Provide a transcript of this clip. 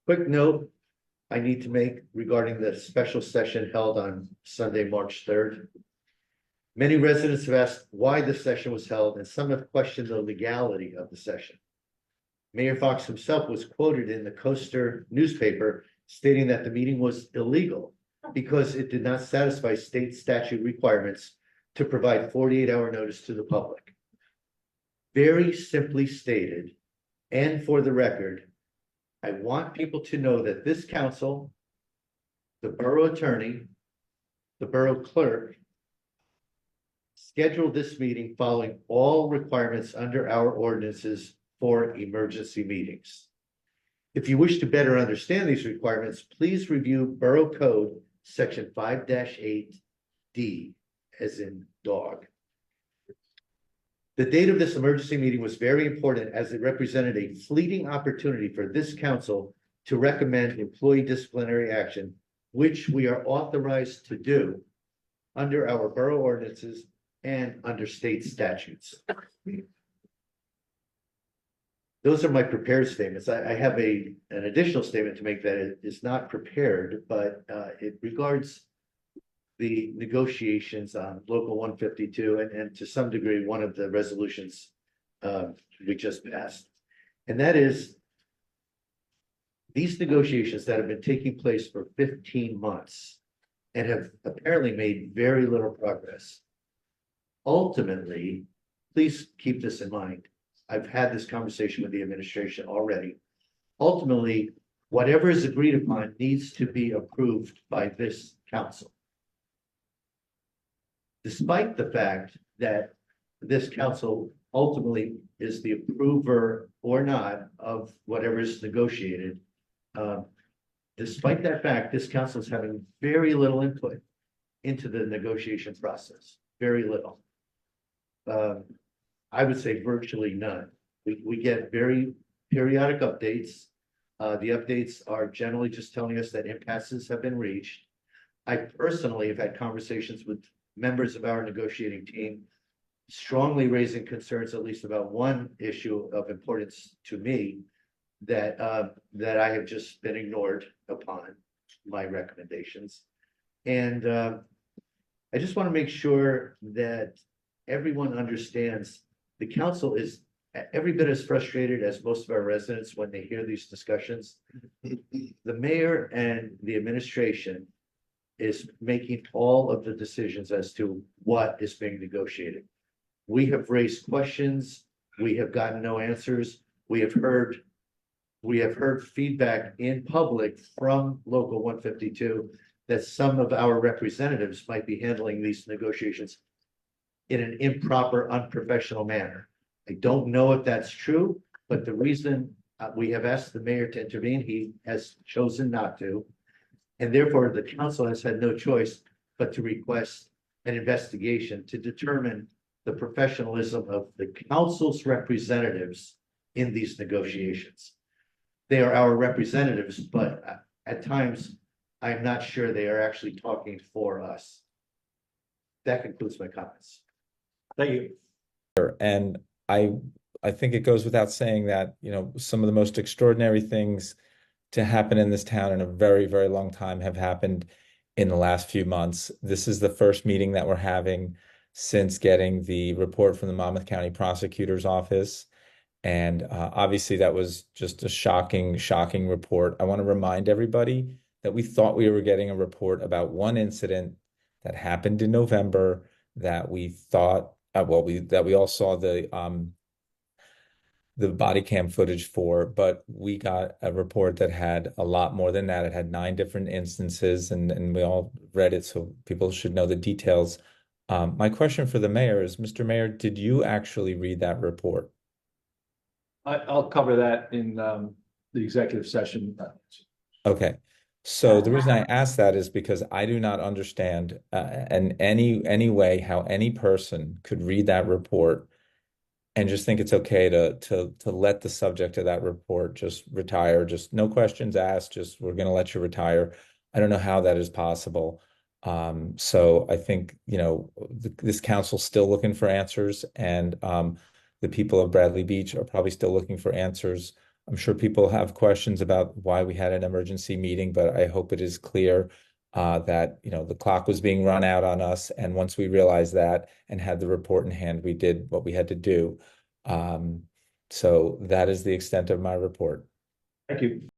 Quick note I need to make regarding the special session held on Sunday, March 3rd. Many residents have asked why the session was held, and some have questioned the legality of the session. Mayor Fox himself was quoted in the Coaster newspaper stating that the meeting was illegal because it did not satisfy state statute requirements to provide 48-hour notice to the public. Very simply stated, and for the record, I want people to know that this council, the borough attorney, the borough clerk, scheduled this meeting following all requirements under our ordinances for emergency meetings. If you wish to better understand these requirements, please review Borough Code Section 5-8D, as in dog. The date of this emergency meeting was very important as it represented a fleeting opportunity for this council to recommend employee disciplinary action, which we are authorized to do under our borough ordinances and under state statutes. Those are my prepared statements. I have an additional statement to make that is not prepared, but it regards the negotiations on Local 152 and to some degree one of the resolutions we just passed. And that is these negotiations that have been taking place for 15 months and have apparently made very little progress. Ultimately, please keep this in mind. I've had this conversation with the administration already. Ultimately, whatever is agreed upon needs to be approved by this council. Despite the fact that this council ultimately is the approver or not of whatever is negotiated, despite that fact, this council is having very little input into the negotiation process, very little. I would say virtually none. We get very periodic updates. The updates are generally just telling us that impasses have been reached. I personally have had conversations with members of our negotiating team, strongly raising concerns, at least about one issue of importance to me that I have just been ignored upon my recommendations. And I just want to make sure that everyone understands the council is every bit as frustrated as most of our residents when they hear these discussions. The mayor and the administration is making all of the decisions as to what is being negotiated. We have raised questions. We have gotten no answers. We have heard feedback in public from Local 152 that some of our representatives might be handling these negotiations in an improper, unprofessional manner. I don't know if that's true, but the reason we have asked the mayor to intervene, he has chosen not to. And therefore, the council has had no choice but to request an investigation to determine the professionalism of the council's representatives in these negotiations. They are our representatives, but at times, I'm not sure they are actually talking for us. That concludes my comments. Thank you. And I think it goes without saying that, you know, some of the most extraordinary things to happen in this town in a very, very long time have happened in the last few months. This is the first meeting that we're having since getting the report from the Monmouth County Prosecutor's Office. And obviously that was just a shocking, shocking report. I want to remind everybody that we thought we were getting a report about one incident that happened in November that we thought, that we all saw the body cam footage for, but we got a report that had a lot more than that. It had 9 different instances, and we all read it, so people should know the details. My question for the mayor is, Mr. Mayor, did you actually read that report? I'll cover that in the executive session. Okay. So the reason I ask that is because I do not understand in any way how any person could read that report and just think it's okay to let the subject of that report just retire, just no questions asked, just we're going to let you retire. I don't know how that is possible. So I think, you know, this council's still looking for answers, and the people of Bradley Beach are probably still looking for answers. I'm sure people have questions about why we had an emergency meeting, but I hope it is clear that, you know, the clock was being run out on us. And once we realized that and had the report in hand, we did what we had to do. So that is the extent of my report. Thank you.